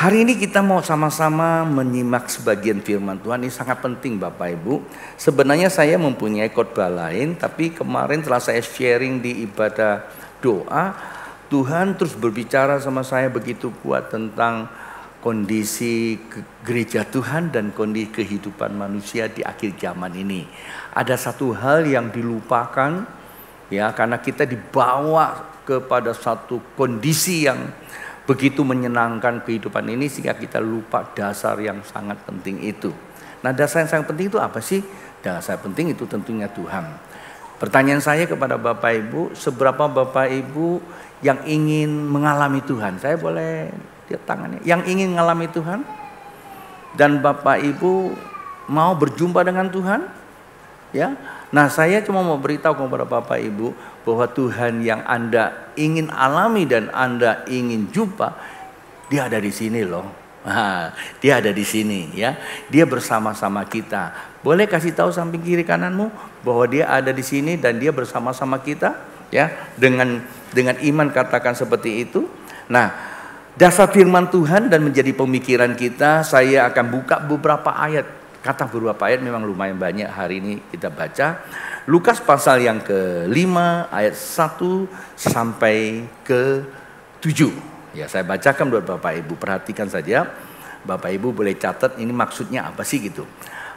Hari ini kita mau sama-sama menyimak sebagian firman Tuhan. Ini sangat penting Bapak Ibu. Sebenarnya saya mempunyai khotbah lain, tapi kemarin setelah saya sharing di ibadah doa, Tuhan terus berbicara sama saya begitu kuat tentang kondisi gereja Tuhan dan kondisi kehidupan manusia di akhir zaman ini. Ada satu hal yang dilupakan, ya, karena kita dibawa kepada satu kondisi yang begitu menyenangkan kehidupan ini sehingga kita lupa dasar yang sangat penting itu. Nah, dasar yang sangat penting itu apa sih? Dasar penting itu tentunya Tuhan. Pertanyaan saya kepada Bapak Ibu, seberapa Bapak Ibu yang ingin mengalami Tuhan? Saya boleh lihat tangannya. Yang ingin mengalami Tuhan? Dan Bapak Ibu mau berjumpa dengan Tuhan? Ya. Nah, saya cuma mau beritahu kepada Bapak Ibu bahwa Tuhan yang Anda ingin alami dan Anda ingin jumpa, Dia ada di sini loh. Dia ada di sini, ya. Dia bersama-sama kita. Boleh kasih tahu samping kiri kananmu bahwa Dia ada di sini dan Dia bersama-sama kita, ya. Dengan iman katakan seperti itu. Nah, dasar firman Tuhan dan menjadi pemikiran kita, saya akan buka beberapa ayat. Kata beberapa ayat memang lumayan banyak hari ini kita baca. Lukas pasal yang ke-5 ayat 1 sampai ke-7. Ya, saya bacakan buat Bapak Ibu, perhatikan saja. Bapak Ibu boleh catat ini maksudnya apa sih gitu.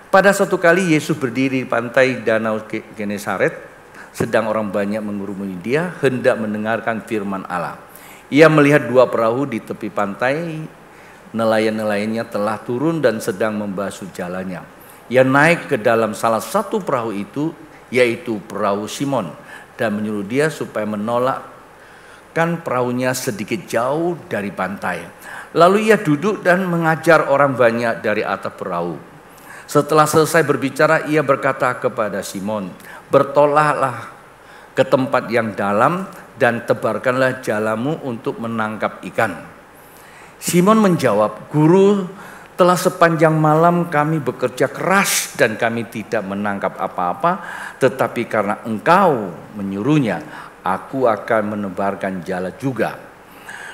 Pada suatu kali Yesus berdiri di pantai Danau Genesaret, sedang orang banyak mengurumuni Dia hendak mendengarkan firman Allah. Ia melihat dua perahu di tepi pantai. Nelayan-nelayannya telah turun dan sedang membasuh jalannya. Ia naik ke dalam salah satu perahu itu, yaitu perahu Simon, dan menyuruh dia supaya menolakkan perahunya sedikit jauh dari pantai. Lalu ia duduk dan mengajar orang banyak dari atas perahu. Setelah selesai berbicara, ia berkata kepada Simon, "Bertolaklah ke tempat yang dalam dan tebarkanlah jalamu untuk menangkap ikan." Simon menjawab, "Guru, telah sepanjang malam kami bekerja keras dan kami tidak menangkap apa-apa, tetapi karena Engkau menyuruhnya, aku akan menebarkan jala juga."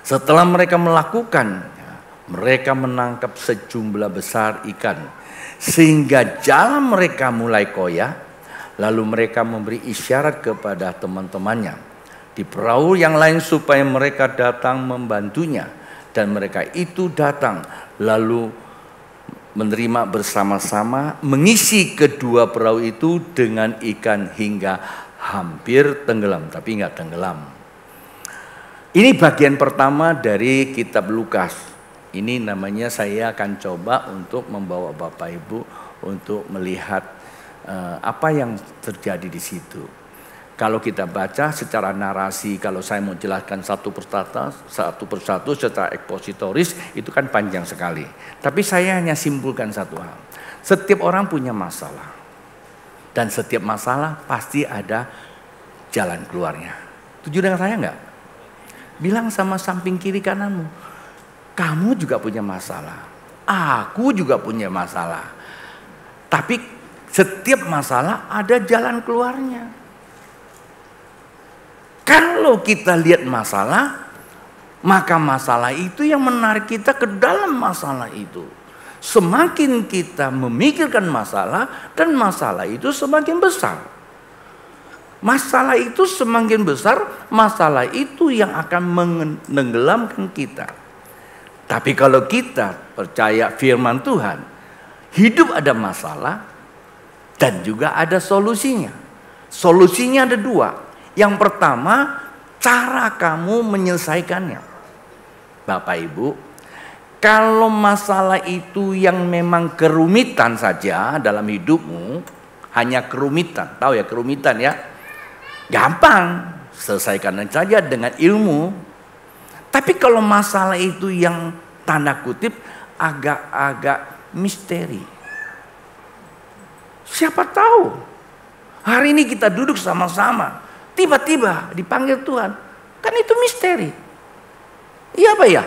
Setelah mereka melakukan, mereka menangkap sejumlah besar ikan, sehingga jala mereka mulai koyak. Lalu mereka memberi isyarat kepada teman-temannya di perahu yang lain supaya mereka datang membantunya. Dan mereka itu datang lalu menerima bersama-sama, mengisi kedua perahu itu dengan ikan hingga hampir tenggelam, tapi nggak tenggelam. Ini bagian pertama dari kitab Lukas. Ini namanya saya akan coba untuk membawa Bapak Ibu untuk melihat apa yang terjadi di situ. Kalau kita baca secara narasi, kalau saya mau jelaskan satu persatu secara ekspositoris, itu kan panjang sekali. Tapi saya hanya simpulkan satu hal. Setiap orang punya masalah. Dan setiap masalah pasti ada jalan keluarnya. Setuju dengan saya enggak? Bilang sama samping kiri kananmu, kamu juga punya masalah. Aku juga punya masalah. Tapi setiap masalah ada jalan keluarnya. Kalau kita lihat masalah, maka masalah itu yang menarik kita ke dalam masalah itu. Semakin kita memikirkan masalah, dan masalah itu semakin besar. Masalah itu semakin besar, masalah itu yang akan menenggelamkan kita. Tapi kalau kita percaya firman Tuhan, hidup ada masalah dan juga ada solusinya. Solusinya ada dua. Yang pertama, cara kamu menyelesaikannya. Bapak Ibu, Kalau masalah itu yang memang kerumitan saja dalam hidupmu, hanya kerumitan, tahu ya kerumitan ya, gampang, selesaikan saja dengan ilmu. Tapi kalau masalah itu yang tanda kutip agak-agak misteri, siapa tahu hari ini kita duduk sama-sama, tiba-tiba dipanggil Tuhan, kan itu misteri. Iya apa ya?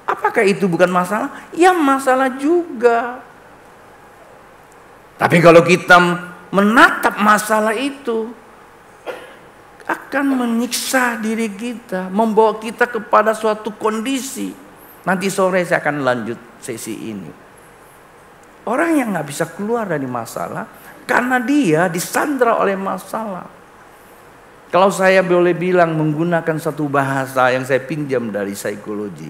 Apakah itu bukan masalah? Ya masalah juga. Tapi kalau kita menatap masalah itu, akan menyiksa diri kita, membawa kita kepada suatu kondisi. Nanti sore saya akan lanjut sesi ini. Orang yang gak bisa keluar dari masalah, karena dia disandra oleh masalah. Kalau saya boleh bilang menggunakan satu bahasa yang saya pinjam dari psikologi,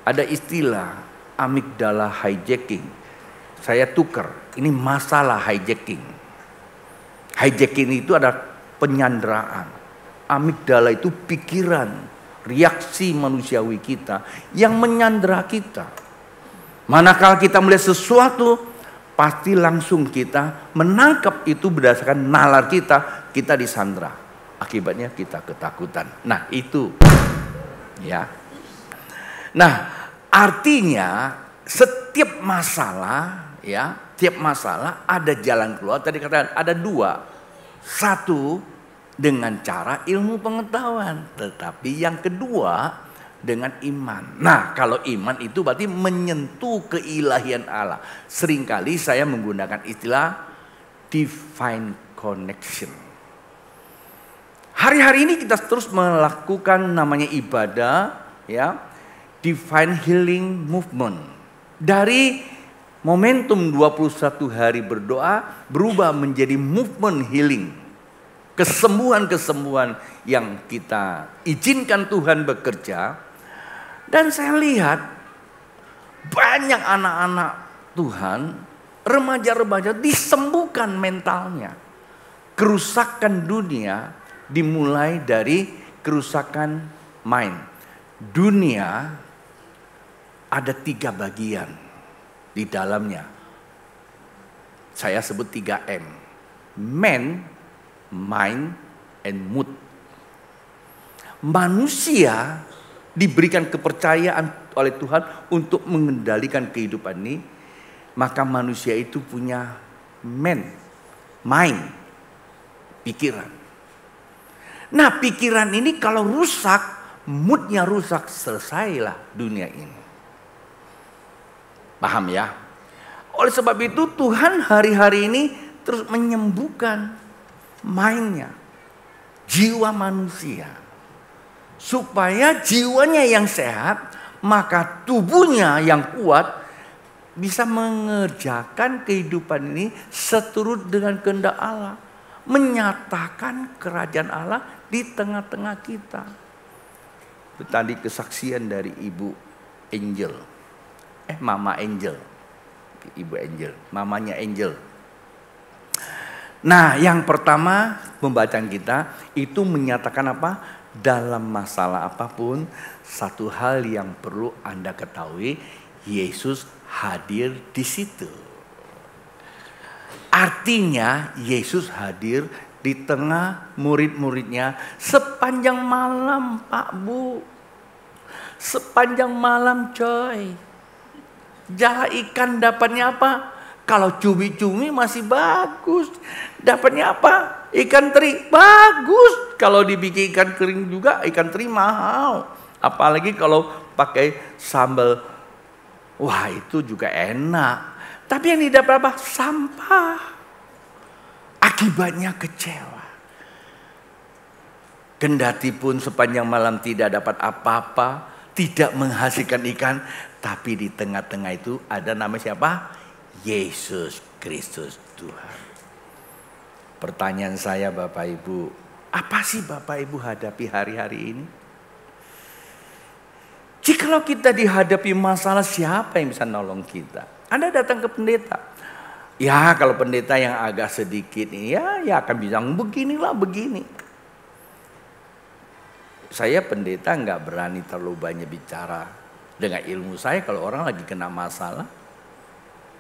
ada istilah amigdala hijacking. Saya tukar, ini masalah hijacking. Hijacking itu ada penyanderaan. Amigdala itu pikiran, reaksi manusiawi kita yang menyandera kita. Manakala kita melihat sesuatu, pasti langsung kita menangkap itu berdasarkan nalar kita disandera. Akibatnya kita ketakutan. Nah itu ya. Nah artinya setiap masalah ya, tiap masalah ada jalan keluar. Tadi katakan ada dua. Satu dengan cara ilmu pengetahuan, tetapi yang kedua dengan iman. Nah kalau iman itu berarti menyentuh keilahian Allah. Seringkali saya menggunakan istilah divine connection. Hari-hari ini kita terus melakukan namanya ibadah ya, Divine Healing Movement. Dari momentum 21 hari berdoa berubah menjadi movement healing. Kesembuhan-kesembuhan yang kita izinkan Tuhan bekerja. Dan saya lihat banyak anak-anak Tuhan, remaja-remaja disembuhkan mentalnya. Kerusakan dunia dimulai dari kerusakan mind. Dunia ada 3 bagian di dalamnya. Saya sebut 3M. Man, mind, and mood. Manusia diberikan kepercayaan oleh Tuhan untuk mengendalikan kehidupan ini. Maka manusia itu punya mind, pikiran. Nah pikiran ini kalau rusak, moodnya rusak, selesailah dunia ini. Paham ya? Oleh sebab itu Tuhan hari-hari ini terus menyembuhkan mindnya, jiwa manusia. Supaya jiwanya yang sehat, maka tubuhnya yang kuat bisa mengerjakan kehidupan ini seturut dengan kehendak Allah. Menyatakan kerajaan Allah di tengah-tengah kita. Tadi kesaksian dari Ibu Angel. Mama Angel. Ibu Angel, mamanya Angel. Nah, yang pertama pembacaan kita itu menyatakan apa? Dalam masalah apapun, satu hal yang perlu Anda ketahui, Yesus hadir di situ. Artinya Yesus hadir di tengah murid-muridnya sepanjang malam, Pak Bu. Sepanjang malam coy. Jala ikan dapatnya apa? Kalau cumi-cumi masih bagus. Dapatnya apa? Ikan teri bagus. Kalau dibikin ikan kering juga ikan teri mahal. Apalagi kalau pakai sambal. Wah itu juga enak. Tapi yang didapat apa? Sampah. Akibatnya kecewa. Kendati pun sepanjang malam tidak dapat apa-apa. Tidak menghasilkan ikan. Tapi di tengah-tengah itu ada nama siapa? Yesus Kristus Tuhan. Pertanyaan saya Bapak Ibu. Apa sih Bapak Ibu hadapi hari-hari ini? Jikalau kita dihadapi masalah, siapa yang bisa nolong kita? Anda datang ke pendeta. Ya kalau pendeta yang agak sedikit ini ya akan bilang beginilah begini. Saya pendeta nggak berani terlalu banyak bicara Dengan ilmu saya kalau orang lagi kena masalah,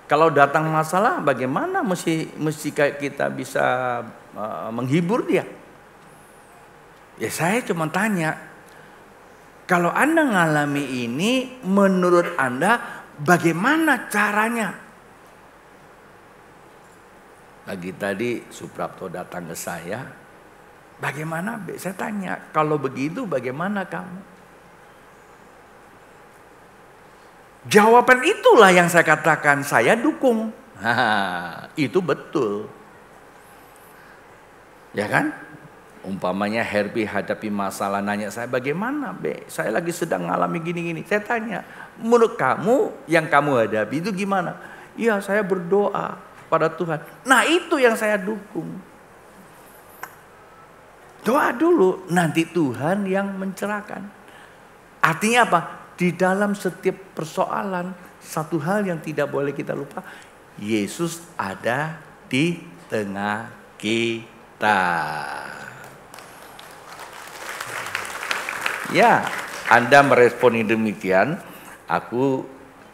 kalau datang masalah bagaimana mesti kayak kita bisa menghibur dia. Ya saya cuma tanya, kalau Anda ngalami ini menurut Anda bagaimana caranya? Pagi tadi Suprapto datang ke saya, bagaimana? Saya tanya, kalau begitu bagaimana kamu? Jawaban itulah yang saya katakan, saya dukung. Itu betul. Ya kan? Umpamanya Herbie hadapi masalah, nanya saya, bagaimana Be? Saya lagi sedang ngalami gini-gini. Saya tanya, menurut kamu yang kamu hadapi itu gimana? Iya, saya berdoa pada Tuhan. Nah itu yang saya dukung. Doa dulu, nanti Tuhan yang mencerahkan. Artinya apa? Di dalam setiap persoalan, satu hal yang tidak boleh kita lupa, Yesus ada di tengah kita. Ya, Anda meresponi demikian, aku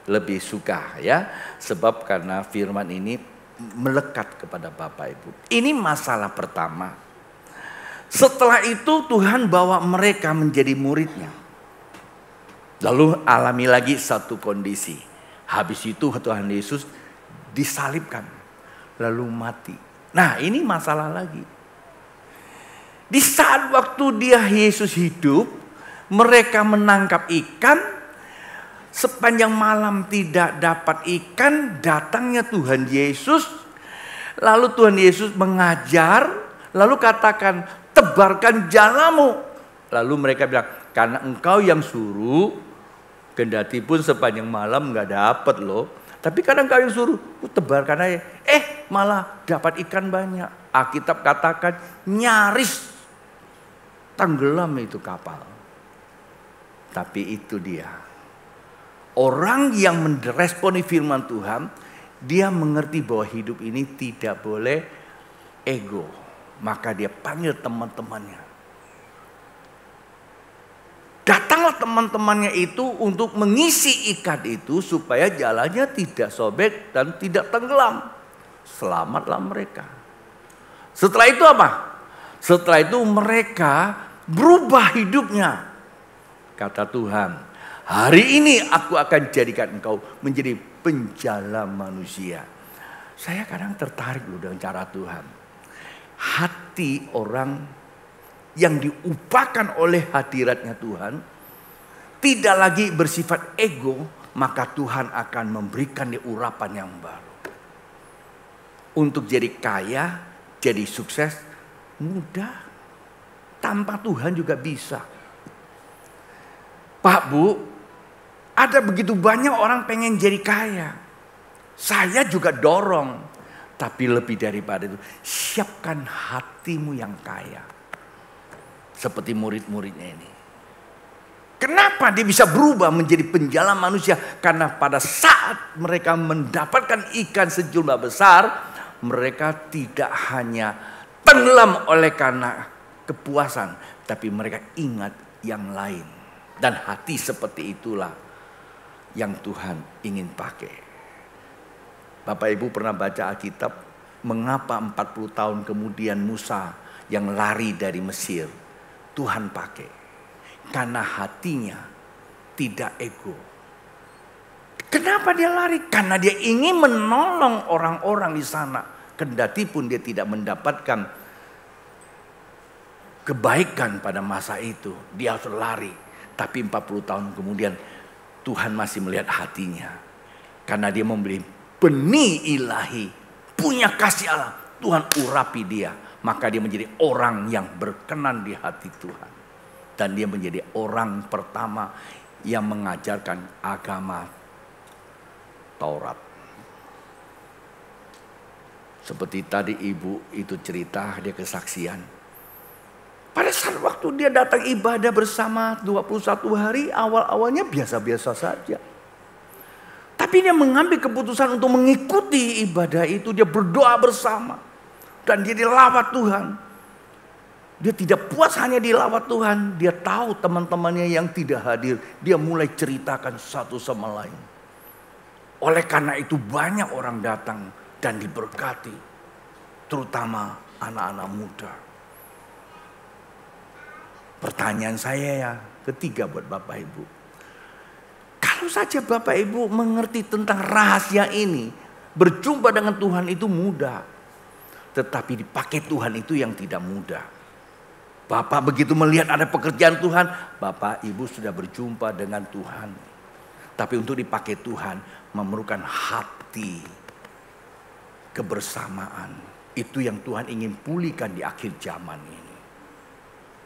lebih suka ya. Sebab karena firman ini melekat kepada Bapak Ibu. Ini masalah pertama. Setelah itu Tuhan bawa mereka menjadi muridnya. Lalu alami lagi satu kondisi. Habis itu Tuhan Yesus disalibkan. Lalu mati. Nah ini masalah lagi. Di saat waktu dia Yesus hidup, mereka menangkap ikan. Sepanjang malam tidak dapat ikan, datangnya Tuhan Yesus. Lalu Tuhan Yesus mengajar, lalu katakan, tebarkan jalamu. Lalu mereka bilang, karena engkau yang suruh, kendati pun sepanjang malam nggak dapat loh. Tapi kadang engkau yang suruh, tebarkan aja. Malah dapat ikan banyak. Alkitab katakan nyaris tenggelam itu kapal. Tapi itu dia. Orang yang meresponi firman Tuhan, dia mengerti bahwa hidup ini tidak boleh ego. Maka dia panggil teman-temannya. Datanglah teman-temannya itu untuk mengisi ikat itu supaya jalannya tidak sobek dan tidak tenggelam. Selamatlah mereka. Setelah itu apa? Setelah itu mereka berubah hidupnya. Kata Tuhan, hari ini aku akan jadikan engkau menjadi penjala manusia. Saya kadang tertarik loh dengan cara Tuhan. Hati orang yang diubahkan oleh hadiratnya Tuhan tidak lagi bersifat ego, maka Tuhan akan memberikan dia urapan yang baru. Untuk jadi kaya, jadi sukses, mudah. Tanpa Tuhan juga bisa. Pak Bu, ada begitu banyak orang pengen jadi kaya. Saya juga dorong. Tapi lebih daripada itu, siapkan hatimu yang kaya. Seperti murid-muridnya ini. Kenapa dia bisa berubah menjadi penjala manusia? Karena pada saat mereka mendapatkan ikan sejumlah besar, mereka tidak hanya tenggelam oleh karena kepuasan, tapi mereka ingat yang lain. Dan hati seperti itulah yang Tuhan ingin pakai. Bapak Ibu pernah baca Alkitab, mengapa 40 tahun kemudian Musa yang lari dari Mesir, Tuhan pakai. Karena hatinya tidak ego. Kenapa dia lari? Karena dia ingin menolong orang-orang di sana. Kendati pun dia tidak mendapatkan kebaikan pada masa itu. Dia harus lari. Tapi 40 tahun kemudian Tuhan masih melihat hatinya. Karena dia membeli benih ilahi, punya kasih Allah, Tuhan urapi dia, maka dia menjadi orang yang berkenan di hati Tuhan. Dan dia menjadi orang pertama yang mengajarkan agama Taurat. Seperti tadi ibu itu cerita, dia kesaksian. Pada saat waktu dia datang ibadah bersama 21 hari, awal-awalnya biasa-biasa saja. Tapi dia mengambil keputusan untuk mengikuti ibadah itu. Dia berdoa bersama. Dan dia dilawat Tuhan. Dia tidak puas hanya dilawat Tuhan. Dia tahu teman-temannya yang tidak hadir. Dia mulai ceritakan satu sama lain. Oleh karena itu banyak orang datang dan diberkati. Terutama anak-anak muda. Pertanyaan saya ya ketiga buat Bapak Ibu. Kalau saja Bapak Ibu mengerti tentang rahasia ini. Berjumpa dengan Tuhan itu mudah. Tetapi dipakai Tuhan itu yang tidak mudah. Bapak begitu melihat ada pekerjaan Tuhan, Bapak Ibu sudah berjumpa dengan Tuhan. Tapi untuk dipakai Tuhan memerlukan hati kebersamaan. Itu yang Tuhan ingin pulihkan di akhir zaman ini.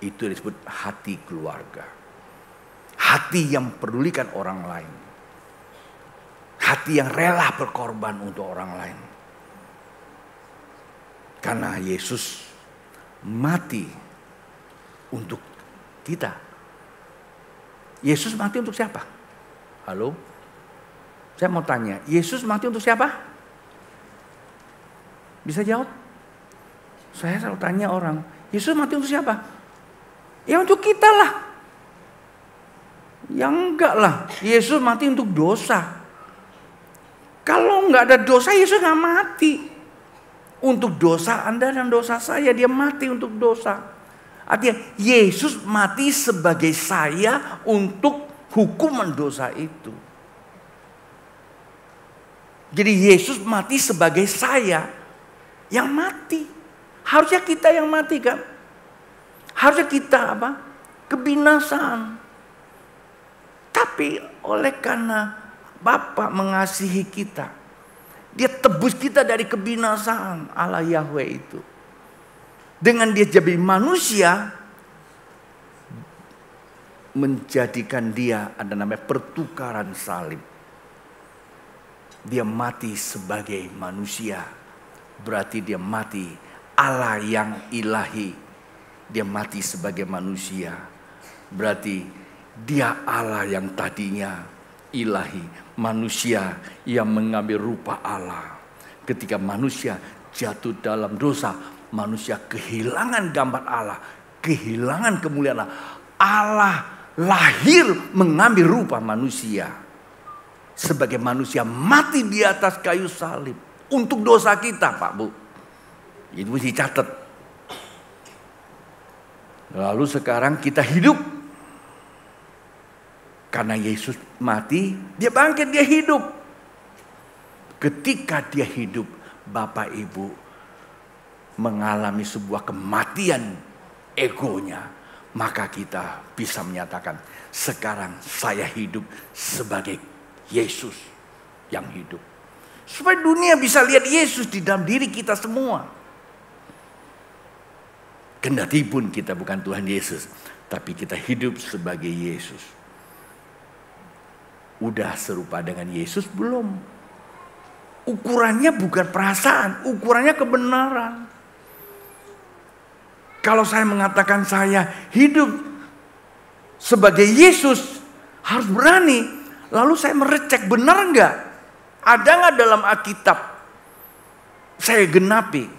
Itu disebut hati keluarga. Hati yang pedulikan orang lain. Hati yang rela berkorban untuk orang lain. Karena Yesus mati untuk kita. Yesus mati untuk siapa? Halo? Saya mau tanya, Yesus mati untuk siapa? Bisa jawab? Saya selalu tanya orang, Yesus mati untuk siapa? Ya untuk kita lah. Ya enggak lah, Yesus mati untuk dosa. Kalau enggak ada dosa, Yesus enggak mati. Untuk dosa Anda dan dosa saya, dia mati untuk dosa. Artinya Yesus mati sebagai saya untuk hukuman dosa itu. Jadi Yesus mati sebagai saya yang mati. Harusnya kita yang mati kan? Harusnya kita apa? Kebinasaan. Tapi oleh karena Bapa mengasihi kita, Dia tebus kita dari kebinasaan, Allah Yahweh itu. Dengan dia jadi manusia, menjadikan dia ada namanya pertukaran salib. Dia mati sebagai manusia, berarti dia mati Allah yang ilahi. Dia mati sebagai manusia, berarti dia Allah yang tadinya ilahi, manusia yang mengambil rupa Allah. Ketika manusia jatuh dalam dosa, manusia kehilangan gambar Allah, kehilangan kemuliaan Allah. Allah lahir mengambil rupa manusia. Sebagai manusia mati di atas kayu salib. Untuk dosa kita Pak Bu. Itu mesti catat. Lalu sekarang kita hidup. Karena Yesus mati, dia bangkit, dia hidup. Ketika dia hidup, Bapak Ibu mengalami sebuah kematian egonya, maka kita bisa menyatakan sekarang saya hidup sebagai Yesus yang hidup. Supaya dunia bisa lihat Yesus di dalam diri kita semua. Kendati pun kita bukan Tuhan Yesus, tapi kita hidup sebagai Yesus. Udah serupa dengan Yesus belum? Ukurannya bukan perasaan, ukurannya kebenaran. Kalau saya mengatakan saya hidup sebagai Yesus, harus berani. Lalu saya merecek, benar enggak? Ada enggak dalam Alkitab saya genapi?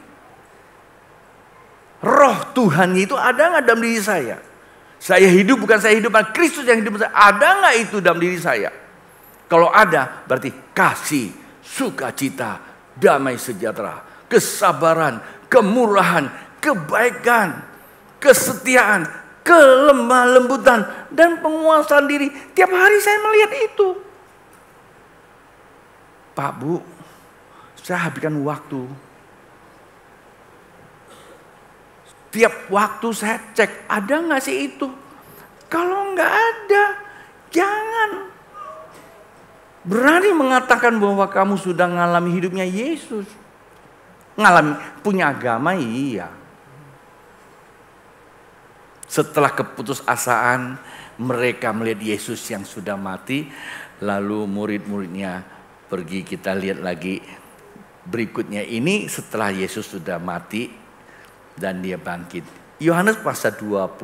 Roh Tuhan itu ada enggak dalam diri saya? Saya hidup bukan saya hidup, Kristus yang hidup saya. Ada enggak itu dalam diri saya? Kalau ada, berarti kasih, sukacita, damai sejahtera, kesabaran, kemurahan, kebaikan, kesetiaan, kelemah lembutan, dan penguasaan diri. Tiap hari saya melihat itu. Pak Bu, saya habiskan waktu. Tiap waktu saya cek, ada nggak sih itu? Kalau nggak ada, jangan. Berani mengatakan bahwa kamu sudah mengalami hidupnya Yesus. Ngalami, punya agama, iya. Setelah keputusasaan, mereka melihat Yesus yang sudah mati. Lalu murid-muridnya pergi, kita lihat lagi berikutnya ini setelah Yesus sudah mati dan dia bangkit. Yohanes pasal 21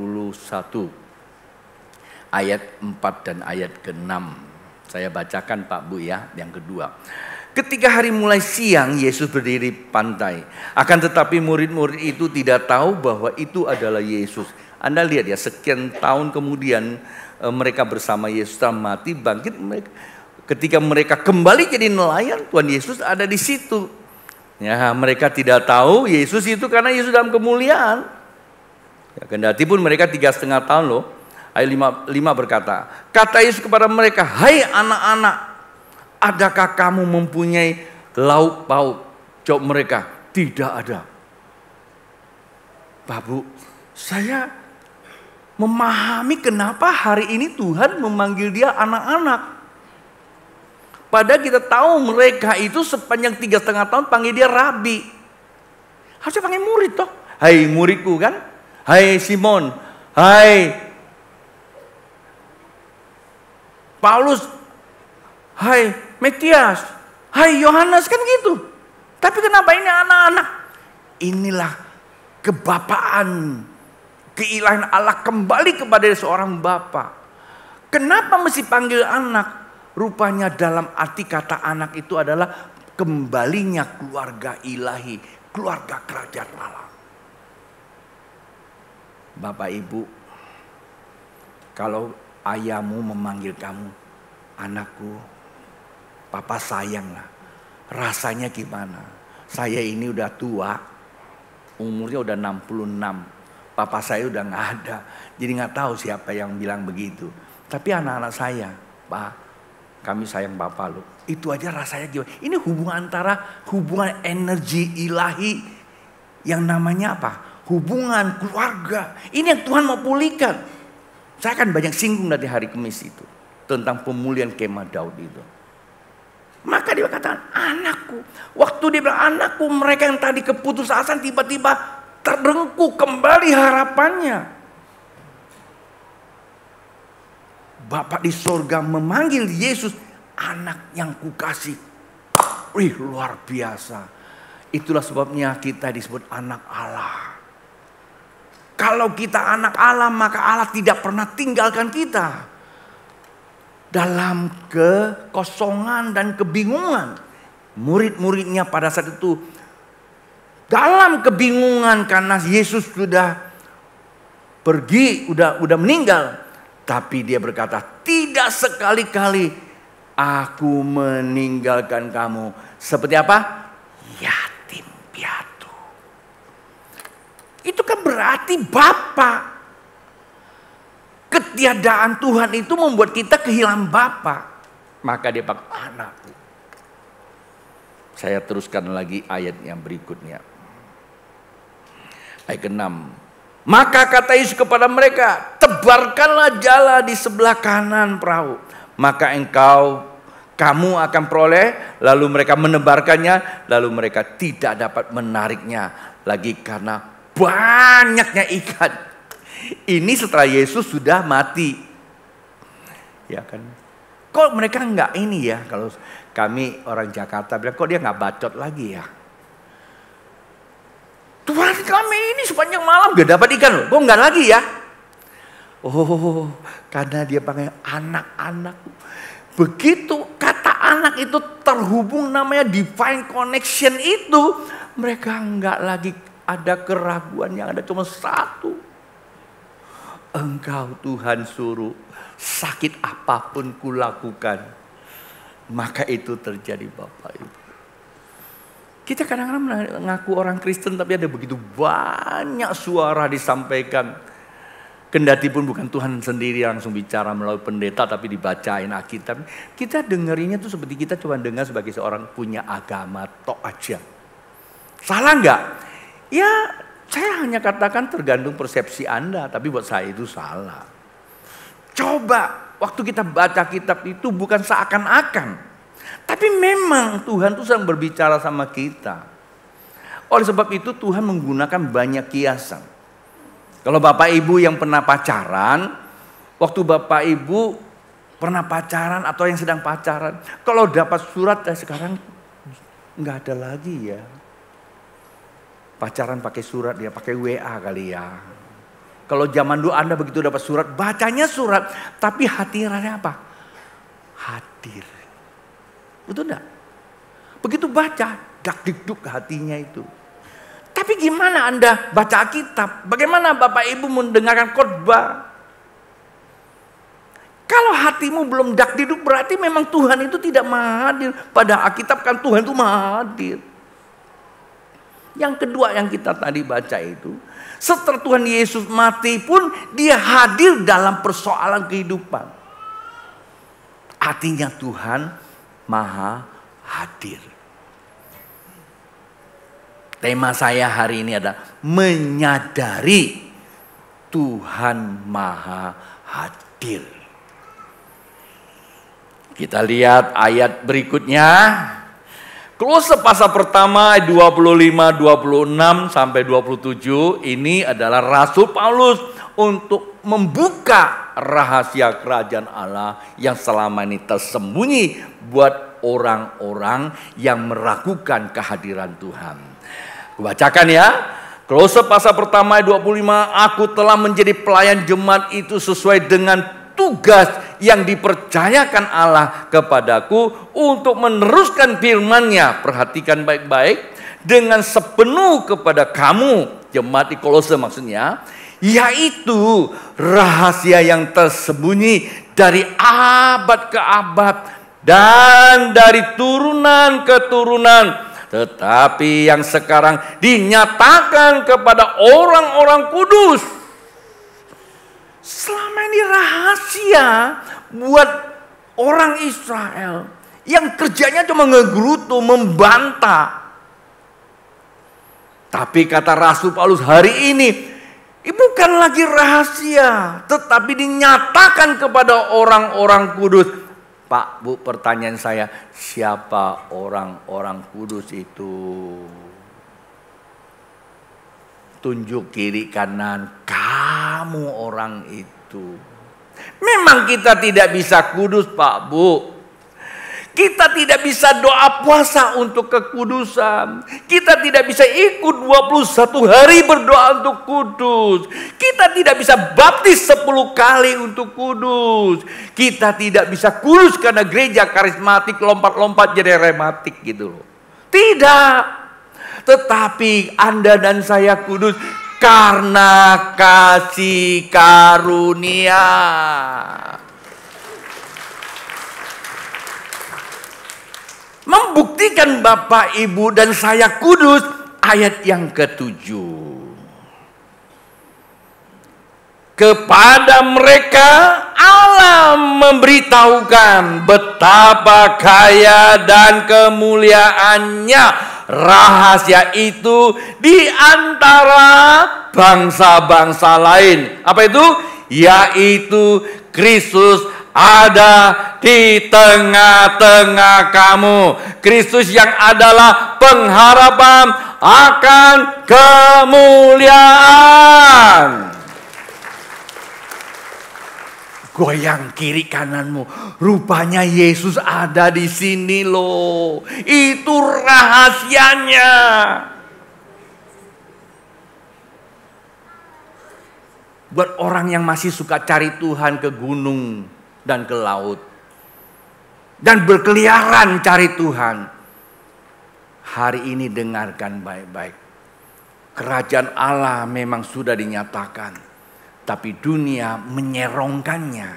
ayat 4 dan ayat ke-6. Saya bacakan Pak Bu ya, yang kedua. Ketika hari mulai siang, Yesus berdiri pantai. Akan tetapi murid-murid itu tidak tahu bahwa itu adalah Yesus. Anda lihat ya, sekian tahun kemudian mereka bersama Yesus setelah mati, bangkit mereka. Ketika mereka kembali jadi nelayan, Tuhan Yesus ada di situ. Ya, mereka tidak tahu Yesus itu karena Yesus dalam kemuliaan. Ya, kendati pun mereka 3,5 tahun loh. Ayat 5 berkata, kata Yesus kepada mereka, hai anak-anak, adakah kamu mempunyai lauk pauk? Jawab mereka, tidak ada. Pak Bu, saya memahami kenapa hari ini Tuhan memanggil dia anak-anak. Padahal kita tahu mereka itu sepanjang 3,5 tahun panggil dia rabi. Harusnya panggil murid toh. Hai muridku kan. Hai Simon. Hai Paulus. Hai Matias. Hai Yohanes, kan gitu. Tapi kenapa ini anak-anak? Inilah kebapaan, keilahian Allah kembali kepada seorang bapa. Kenapa mesti panggil anak? Rupanya dalam arti kata anak itu adalah kembalinya keluarga ilahi, keluarga kerajaan Allah. Bapak Ibu, kalau ayahmu memanggil kamu, anakku, papa sayang lah. Rasanya gimana? Saya ini udah tua, umurnya udah 66. Papa saya udah gak ada. Jadi gak tahu siapa yang bilang begitu. Tapi anak-anak saya, Pak, kami sayang Bapak loh. Itu aja rasanya gimana? Ini hubungan antara hubungan energi ilahi yang namanya apa? Hubungan keluarga. Ini yang Tuhan mau pulihkan. Saya akan banyak singgung dari hari Kamis itu. Tentang pemulihan kemah Daud itu. Maka dia katakan, anakku. Waktu dia bilang anakku, mereka yang tadi keputusasaan tiba-tiba terengkuh kembali harapannya. Bapa di sorga memanggil Yesus anak yang kukasih. Wih, luar biasa. Itulah sebabnya kita disebut anak Allah. Kalau kita anak Allah, maka Allah tidak pernah tinggalkan kita. Dalam kekosongan dan kebingungan. Murid-muridnya pada saat itu dalam kebingungan karena Yesus sudah pergi, udah meninggal. Tapi dia berkata, tidak sekali-kali aku meninggalkan kamu. Seperti apa? Yatim piatu. Itu kan berarti Bapa. Ketiadaan Tuhan itu membuat kita kehilangan Bapa. Maka dia pakai anakku. Saya teruskan lagi ayat yang berikutnya. Ayat ke-6. Maka kata Yesus kepada mereka, tebarkanlah jala di sebelah kanan perahu. Maka kamu akan peroleh. Lalu mereka menebarkannya. Lalu mereka tidak dapat menariknya lagi karena banyaknya ikan. Ini setelah Yesus sudah mati. Ya kan? Kok mereka enggak ini ya? Kalau kami orang Jakarta bilang, kok dia enggak bacot lagi ya? Tuhan kami ini sepanjang malam gak dapat ikan loh. Kok enggak lagi ya? Oh, karena dia panggil anak-anak. Begitu kata anak itu terhubung namanya divine connection itu. Mereka enggak lagi ada keraguan, yang ada cuma satu. Engkau Tuhan suruh, sakit apapun kulakukan. Maka itu terjadi Bapak Ibu. Kita kadang-kadang mengaku orang Kristen tapi ada begitu banyak suara disampaikan. Kendati pun bukan Tuhan sendiri yang langsung bicara melalui pendeta tapi dibacain Alkitab. Kita dengerinnya tuh seperti kita cuma dengar sebagai seorang punya agama tok aja. Salah enggak? Ya saya hanya katakan tergantung persepsi Anda. Tapi buat saya itu salah. Coba waktu kita baca kitab itu bukan seakan-akan. Tapi memang Tuhan tuh sedang berbicara sama kita. Oleh sebab itu Tuhan menggunakan banyak kiasan. Kalau Bapak Ibu yang pernah pacaran, waktu Bapak Ibu pernah pacaran atau yang sedang pacaran, kalau dapat surat sekarang nggak ada lagi ya. Pacaran pakai surat ya, pakai WA kali ya. Kalau zaman dulu Anda begitu dapat surat, bacanya surat, tapi hati rasanya apa? Hadir. Betul enggak? Begitu baca, dak-dikduk hatinya itu. Tapi gimana Anda baca Alkitab? Bagaimana Bapak Ibu mendengarkan khotbah? Kalau hatimu belum dak-dikduk berarti memang Tuhan itu tidak maha hadir. Pada Alkitab kan Tuhan itu maha hadir. Yang kedua yang kita tadi baca itu, setelah Tuhan Yesus mati pun dia hadir dalam persoalan kehidupan. Artinya Tuhan maha hadir. Tema saya hari ini adalah menyadari Tuhan maha hadir. Kita lihat ayat berikutnya. Kolose pasal pertama 25, 26 sampai 27. Ini adalah Rasul Paulus untuk membuka rahasia kerajaan Allah yang selama ini tersembunyi buat orang-orang yang meragukan kehadiran Tuhan. Bacakan ya. Kolose pasal pertama 25, aku telah menjadi pelayan jemaat itu sesuai dengan tugas yang dipercayakan Allah kepadaku untuk meneruskan firman-Nya. Perhatikan baik-baik, dengan sepenuh kepada kamu, jemaat di Kolose maksudnya, yaitu rahasia yang tersembunyi dari abad ke abad dan dari turunan ke turunan, tetapi yang sekarang dinyatakan kepada orang-orang kudus. Selama ini rahasia buat orang Israel yang kerjanya cuma ngegerutu, membantah. Tapi kata Rasul Paulus hari ini, bukan lagi rahasia, tetapi dinyatakan kepada orang-orang kudus. Pak, Bu, pertanyaan saya, siapa orang-orang kudus itu? Tunjuk kiri kanan, kamu orang itu. Memang kita tidak bisa kudus, Pak, Bu. Kita tidak bisa doa puasa untuk kekudusan. Kita tidak bisa ikut 21 hari berdoa untuk kudus. Kita tidak bisa baptis 10 kali untuk kudus. Kita tidak bisa kudus karena gereja karismatik lompat-lompat jadi rematik gitu loh. Tidak. Tetapi Anda dan saya kudus karena kasih karunia. Membuktikan Bapak, Ibu, dan saya kudus, ayat yang ke-7. Kepada mereka Allah memberitahukan betapa kaya dan kemuliaannya rahasia itu di antara bangsa-bangsa lain. Apa itu? Yaitu Kristus ada di tengah-tengah kamu. Kristus yang adalah pengharapan akan kemuliaan. Goyang kiri kananmu, rupanya Yesus ada di sini loh. Itu rahasianya. Buat orang yang masih suka cari Tuhan ke gunung dan ke laut dan berkeliaran cari Tuhan, hari ini dengarkan baik-baik. Kerajaan Allah memang sudah dinyatakan, tapi dunia menyerongkannya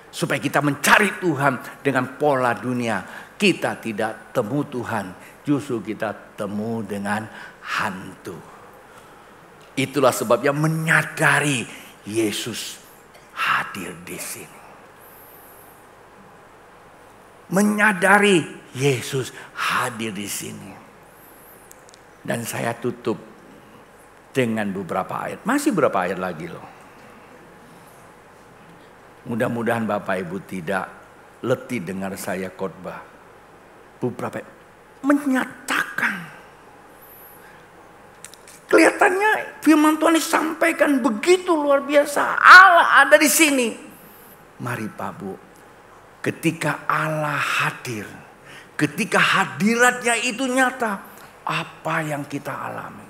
supaya kita mencari Tuhan dengan pola dunia. Kita tidak temu Tuhan, justru kita temu dengan hantu. Itulah sebabnya menyadari Yesus hadir di sini. Menyadari Yesus hadir di sini. Dan saya tutup dengan beberapa ayat. Masih beberapa ayat lagi loh. Mudah-mudahan Bapak Ibu tidak letih dengar saya khotbah. Beberapa menyatakan. Kelihatannya firman Tuhan disampaikan begitu luar biasa. Allah ada di sini. Mari Pak, Bu. Ketika Allah hadir, ketika hadiratnya itu nyata, apa yang kita alami?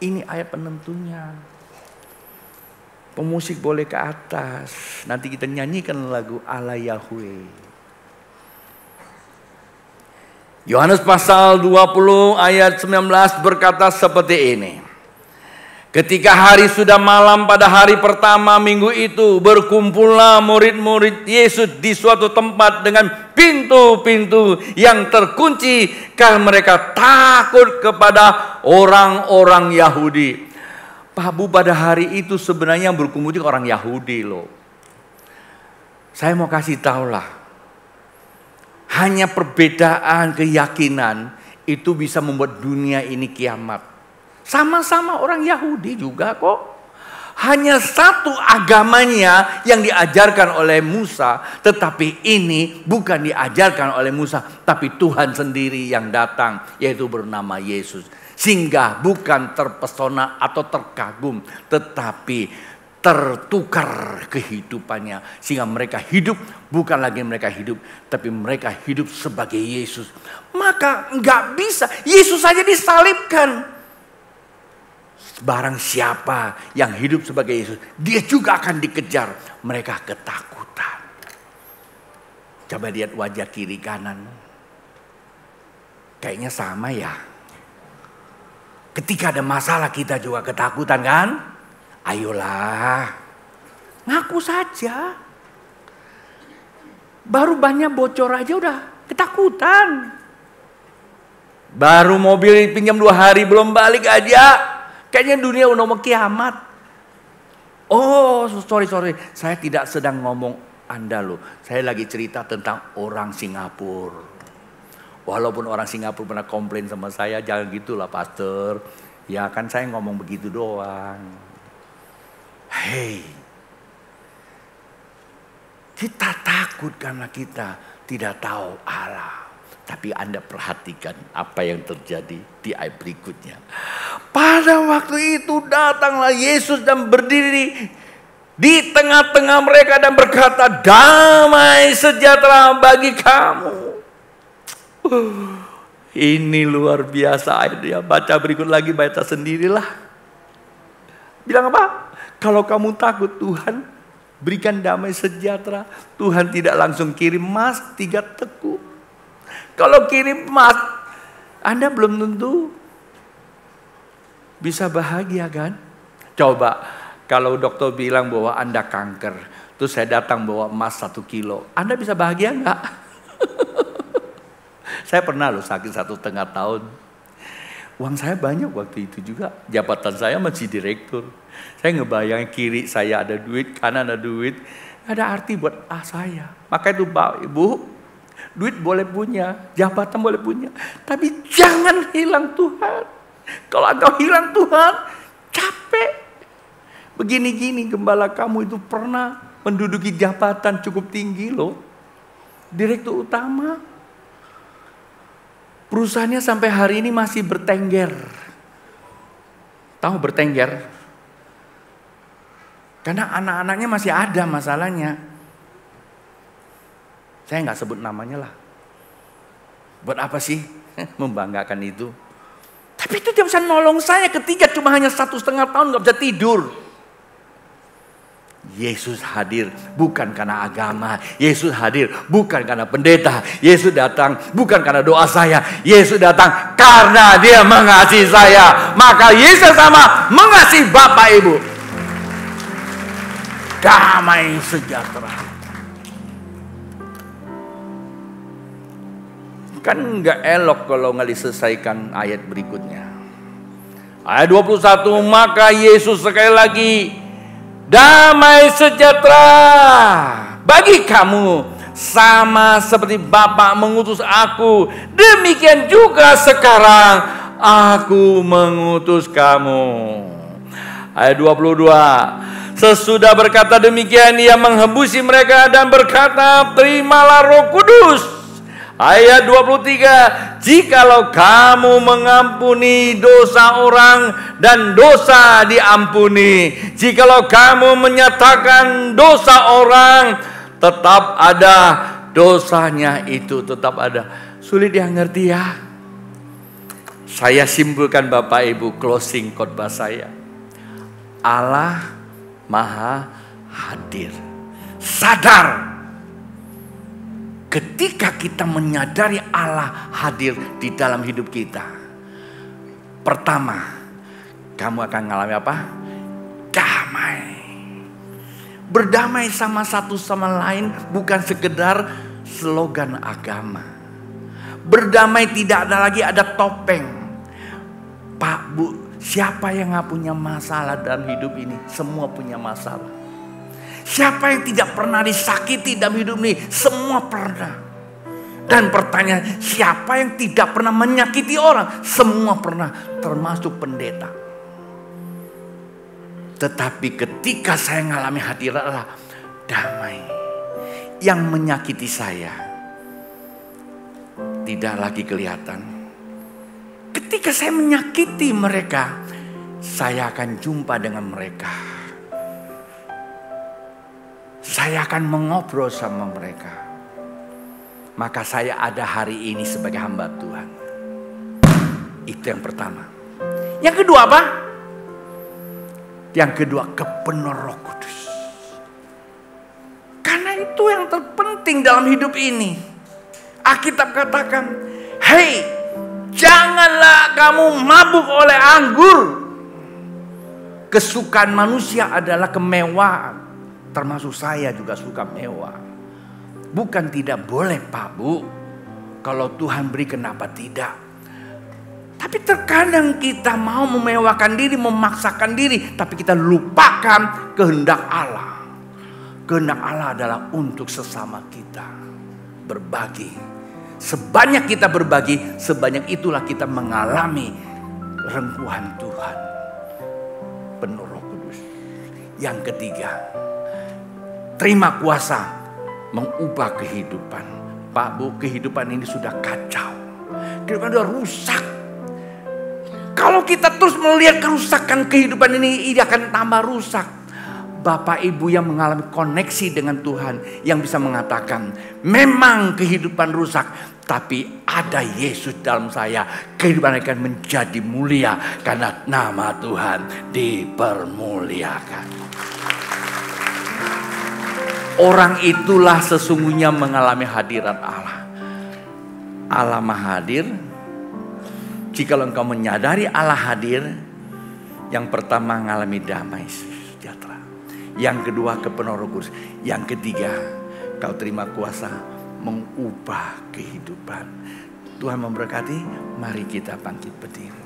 Ini ayat penentunya. Pemusik boleh ke atas. Nanti kita nyanyikan lagu Allah Yahweh. Yohanes pasal 20 ayat 19 berkata seperti ini. Ketika hari sudah malam pada hari pertama minggu itu, berkumpullah murid-murid Yesus di suatu tempat dengan pintu-pintu yang terkunci karena mereka takut kepada orang-orang Yahudi. Pak Bu, pada hari itu sebenarnya yang berkumpul juga orang Yahudi loh. Saya mau kasih tahu lah, hanya perbedaan keyakinan itu bisa membuat dunia ini kiamat. Sama-sama orang Yahudi juga kok. Hanya satu agamanya yang diajarkan oleh Musa. Tetapi ini bukan diajarkan oleh Musa, tapi Tuhan sendiri yang datang, yaitu bernama Yesus. Sehingga bukan terpesona atau terkagum, tetapi tertukar kehidupannya. Sehingga mereka hidup, bukan lagi mereka hidup, tapi mereka hidup sebagai Yesus. Maka nggak bisa, Yesus saja disalibkan. Barang siapa yang hidup sebagai Yesus, dia juga akan dikejar. Mereka ketakutan. Coba lihat wajah kiri kanan. Kayaknya sama ya. Ketika ada masalah kita juga ketakutan kan? Ayolah, ngaku saja. Baru banyak bocor aja udah ketakutan. Baru mobil pinjam 2 hari belum balik aja. Kayaknya dunia udah mau kiamat. Oh, sorry. Saya tidak sedang ngomong Anda loh. Saya lagi cerita tentang orang Singapura. Walaupun orang Singapura pernah komplain sama saya, jangan gitulah pastor. Ya kan saya ngomong begitu doang. Hei, kita takut karena kita tidak tahu Allah. Tapi Anda perhatikan apa yang terjadi di ayat berikutnya. Pada waktu itu datanglah Yesus dan berdiri di tengah-tengah mereka dan berkata, damai sejahtera bagi kamu. Ini luar biasa ayat dia. Baca berikut lagi, baca sendirilah. Bilang apa? Kalau kamu takut Tuhan berikan damai sejahtera. Tuhan tidak langsung kirim emas 3 teku. Kalau kirim emas, Anda belum tentu bisa bahagia kan? Coba kalau dokter bilang bahwa Anda kanker, terus saya datang bawa emas 1 kilo, Anda bisa bahagia enggak? Saya pernah loh sakit 1,5 tahun. Uang saya banyak waktu itu juga. Jabatan saya masih direktur. Saya ngebayang kiri saya ada duit, kanan ada duit. Ada arti buat saya. Maka itu Pak Ibu, duit boleh punya, jabatan boleh punya, tapi jangan hilang Tuhan. Kalau engkau hilang Tuhan, capek. Begini-gini, gembala kamu itu pernah menduduki jabatan cukup tinggi loh. Direktur utama. Perusahaannya sampai hari ini masih bertengger. Tahu bertengger? Karena anak-anaknya masih ada masalahnya. Saya nggak sebut namanya lah. Buat apa sih membanggakan itu? Tapi itu dia bisa nolong saya ketika cuma hanya 1,5 tahun nggak bisa tidur. Yesus hadir bukan karena agama. Yesus hadir bukan karena pendeta. Yesus datang bukan karena doa saya. Yesus datang karena dia mengasihi saya. Maka Yesus sama mengasihi Bapak Ibu. Damai sejahtera. Kan nggak elok kalau nggak diselesaikan ayat berikutnya. Ayat 21, maka Yesus sekali lagi, damai sejahtera bagi kamu, sama seperti Bapa mengutus aku, demikian juga sekarang aku mengutus kamu. Ayat 22, sesudah berkata demikian, ia menghembusi mereka dan berkata, terimalah Roh Kudus. Ayat 23, jikalau kamu mengampuni dosa orang dan dosa diampuni. Jikalau kamu menyatakan dosa orang, tetap ada dosanya itu, tetap ada. Sulit dia ngerti ya. Saya simpulkan Bapak Ibu, closing khotbah saya. Allah Maha hadir. Sadar ketika kita menyadari Allah hadir di dalam hidup kita, pertama, kamu akan mengalami apa? Damai. Berdamai sama satu sama lain bukan sekedar slogan agama. Berdamai tidak ada lagi ada topeng. Pak, Bu, siapa yang gak punya masalah dalam hidup ini? Semua punya masalah. Siapa yang tidak pernah disakiti dalam hidup ini? Semua pernah. Dan pertanyaan, siapa yang tidak pernah menyakiti orang? Semua pernah, termasuk pendeta. Tetapi ketika saya mengalami hadirat Allah, damai. Yang menyakiti saya tidak lagi kelihatan. Ketika saya menyakiti mereka, saya akan jumpa dengan mereka. Saya akan mengobrol sama mereka. Maka saya ada hari ini sebagai hamba Tuhan. Itu yang pertama. Yang kedua apa? Yang kedua, kepenuhan Roh Kudus. Karena itu yang terpenting dalam hidup ini. Alkitab katakan, hei, janganlah kamu mabuk oleh anggur. Kesukaan manusia adalah kemewahan. Termasuk saya juga suka mewah. Bukan tidak boleh, Pak, Bu. Kalau Tuhan beri, kenapa tidak? Tapi terkadang kita mau memewahkan diri, memaksakan diri. Tapi kita lupakan kehendak Allah. Kehendak Allah adalah untuk sesama kita. Berbagi. Sebanyak kita berbagi, sebanyak itulah kita mengalami rengkuhan Tuhan. Penuh Roh Kudus. Yang ketiga, terima kuasa mengubah kehidupan. Pak, Bu, kehidupan ini sudah kacau. Kehidupan sudah rusak. Kalau kita terus melihat kerusakan kehidupan ini akan tambah rusak. Bapak Ibu yang mengalami koneksi dengan Tuhan, yang bisa mengatakan, memang kehidupan rusak, tapi ada Yesus dalam saya. Kehidupan akan menjadi mulia karena nama Tuhan dipermuliakan. Orang itulah sesungguhnya mengalami hadirat Allah. Allah Maha hadir. Jika engkau menyadari Allah hadir, yang pertama mengalami damai sejahtera. Yang kedua kepenuhan Roh Kudus. Yang ketiga, kau terima kuasa mengubah kehidupan. Tuhan memberkati. Mari kita bangkit berdiri.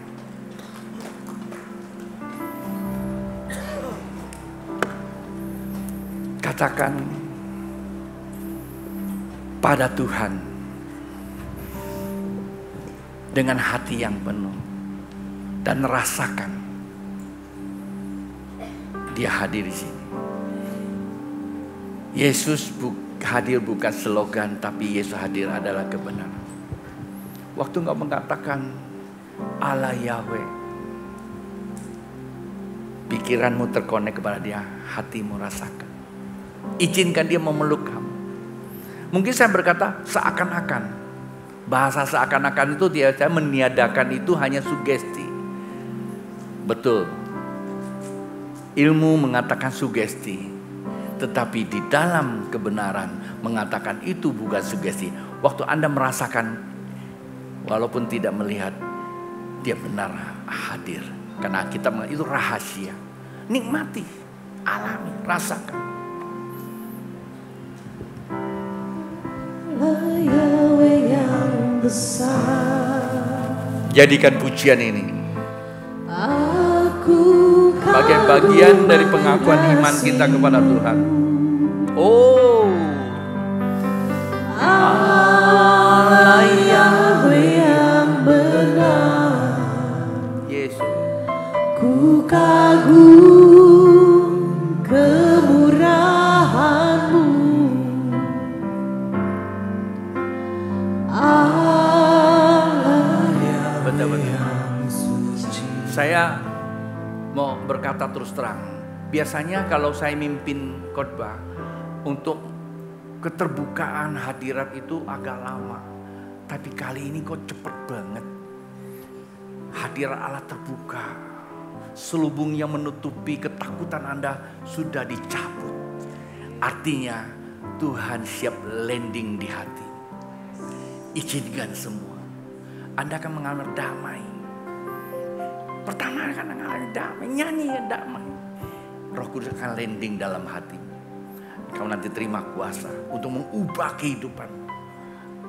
Katakan pada Tuhan dengan hati yang penuh dan rasakan Dia hadir di sini. Yesus hadir bukan slogan, tapi Yesus hadir adalah kebenaran. Waktu engkau mengatakan Allah Yahweh, pikiranmu terkonek kepada Dia, hatimu rasakan. Izinkan Dia memeluk kamu. Mungkin saya berkata seakan-akan. Bahasa seakan-akan itu dia meniadakan itu hanya sugesti. Betul. Ilmu mengatakan sugesti. Tetapi di dalam kebenaran mengatakan itu bukan sugesti. Waktu Anda merasakan, walaupun tidak melihat, Dia benar hadir. Karena kita itu rahasia. Nikmati, alami, rasakan. Yahweh yang besar. Jadikan pujian ini Aku sebagai bagian dari pengakuan iman kita kepada Tuhan. Oh, Allah Yahweh yang benar. Yesus. Ku kagum kemurahan-Mu. Saya mau berkata terus terang. Biasanya kalau saya mimpin khotbah, untuk keterbukaan hadirat itu agak lama. Tapi kali ini kok cepet banget. Hadirat Allah terbuka. Selubung yang menutupi ketakutan Anda sudah dicabut. Artinya Tuhan siap landing di hati. izinkan semua. Anda akan mengalami damai. Pertama akan mengalami damai, nyanyi ya damai. Roh Kudus akan landing dalam hati. Kamu nanti terima kuasa untuk mengubah kehidupan.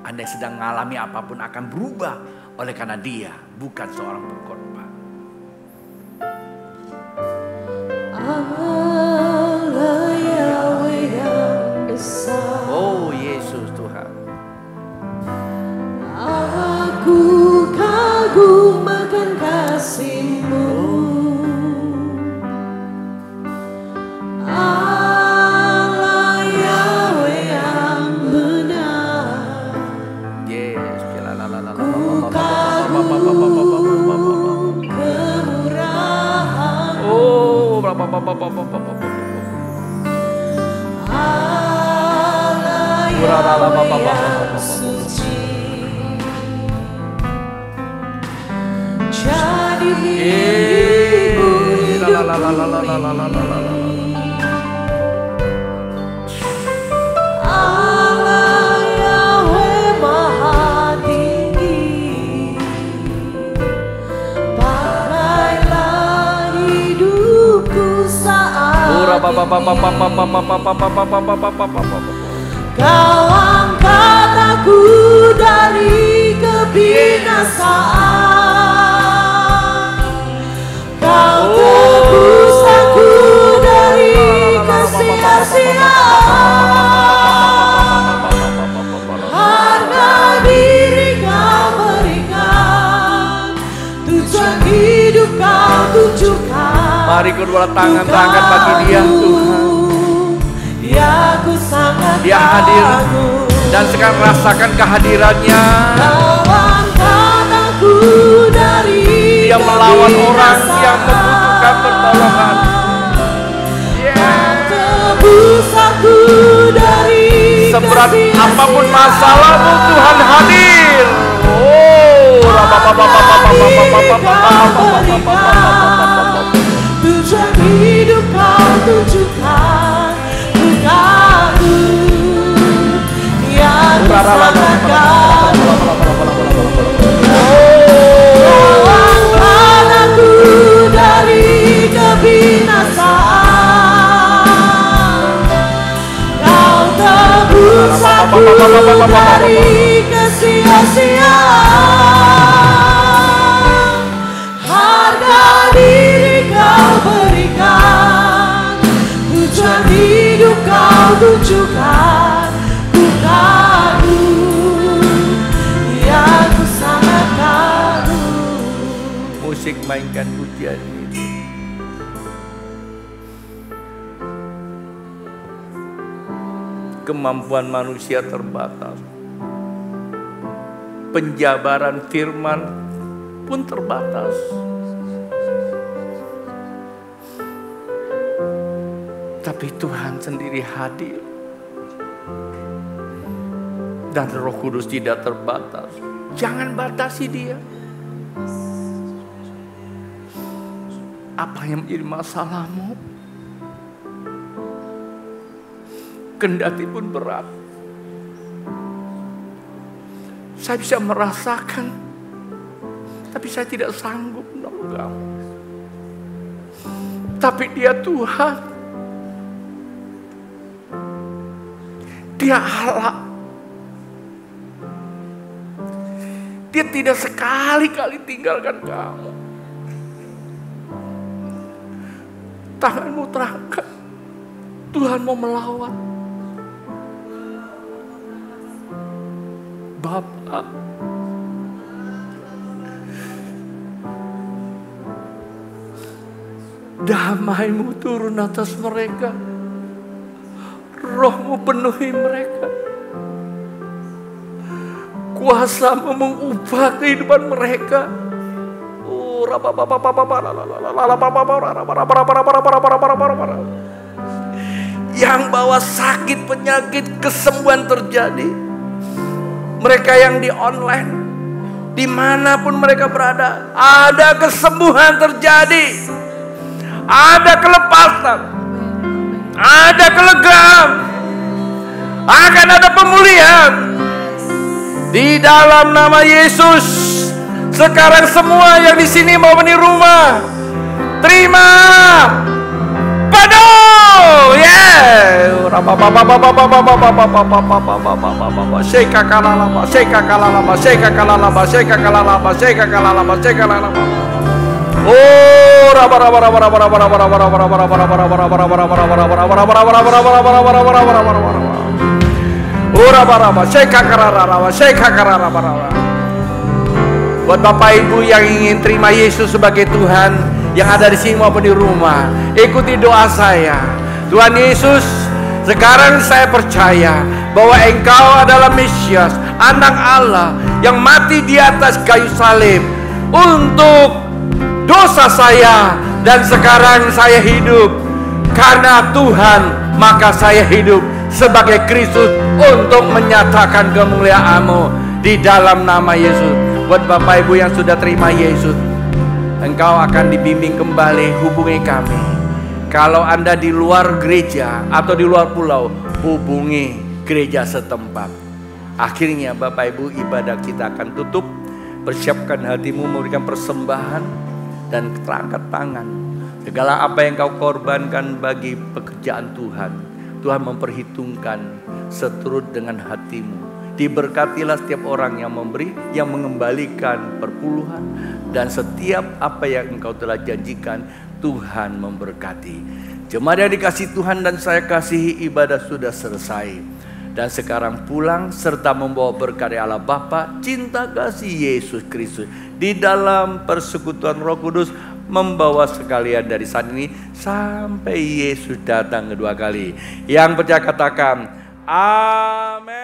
Anda yang sedang mengalami apapun akan berubah oleh karena Dia bukan seorang pengkhotbah. Allah Yahweh yang besar. Oh Yesus Tuhan. Aku kagum akan kasih-Mu. Allah Yahweh yang benar. Yes. Ku kagum kemurahan. Oh. Allah Yahweh yang suci. Jadi hidupku Allah Yahweh Maha Tinggi. Pakailah hidupku saat Kau angkat aku dari kebinasaan. Kau tebus aku dari kesia-siaan. Harga diri Kau berikan, tujuan hidup Kau tunjukkan. Mari kedua tangan terangkat bagi Dia Tuhan. Ya, aku sangat Dia hadir kagum. dan sekarang rasakan kehadirannya. Kau angkat aku dari Dia melawan orang yang membutuhkan pertolongan. Kau tebus aku dari Seberat kesia-siaan. apapun masalahmu, Tuhan hadir. Tujuan hidup Kau tunjukkan. Ku kagum, ya ku sangat kagum. Kau angkat aku dari kebinasaan. Kau tebus aku dari kesia-siaan. Harga diri Kau berikan, tujuan hidup Kau tunjukkan. Ku kagum, ya ku sangat kagum. Musik mainkan pujian itu. Kemampuan manusia terbatas. Penjabaran firman pun terbatas. Tapi Tuhan sendiri hadir. Dan Roh Kudus tidak terbatas. Jangan batasi Dia. Apa yang menjadi masalahmu, kendati pun berat, saya bisa merasakan, tapi saya tidak sanggup menolong kamu. Tapi Dia Tuhan, Dia Allah. Dia tidak sekali-kali tinggalkan kamu. Tanganmu terangkat, Tuhan mau melawat. Bapa, damai-Mu turun atas mereka. Roh-Mu penuhi mereka. Kuasa-Mu mengubah kehidupan mereka. Yang bawa sakit, penyakit, kesembuhan terjadi. Mereka yang di online, dimanapun mereka berada, ada kesembuhan terjadi. Ada kelepasan, ada kelegaan, akan ada pemulihan. Di dalam nama Yesus, sekarang semua yang di sini mau di rumah, terima penuh. Buat Bapak Ibu yang ingin terima Yesus sebagai Tuhan, yang ada di sini maupun di rumah, ikuti doa saya. Tuhan Yesus, sekarang saya percaya bahwa Engkau adalah Mesias, Anak Allah yang mati di atas kayu salib untuk dosa saya, dan sekarang saya hidup karena Tuhan, maka saya hidup sebagai Kristus untuk menyatakan kemuliaan-Mu di dalam nama Yesus. Buat Bapak Ibu yang sudah terima Yesus, engkau akan dibimbing kembali, hubungi kami. Kalau Anda di luar gereja atau di luar pulau, hubungi gereja setempat. Akhirnya Bapak Ibu, ibadah kita akan tutup. Persiapkan hatimu memberikan persembahan dan terangkat tangan. Segala apa yang kau korbankan bagi pekerjaan Tuhan, Tuhan memperhitungkan seturut dengan hatimu. Diberkatilah setiap orang yang memberi, yang mengembalikan perpuluhan, dan setiap apa yang engkau telah janjikan, Tuhan memberkati. Jemaat yang dikasihi Tuhan dan saya kasihi, ibadah sudah selesai. Dan sekarang pulang serta membawa berkat dari Allah Bapa, cinta kasih Yesus Kristus di dalam persekutuan Roh Kudus, membawa sekalian dari saat ini sampai Yesus datang kedua kali. Yang percaya katakan amin.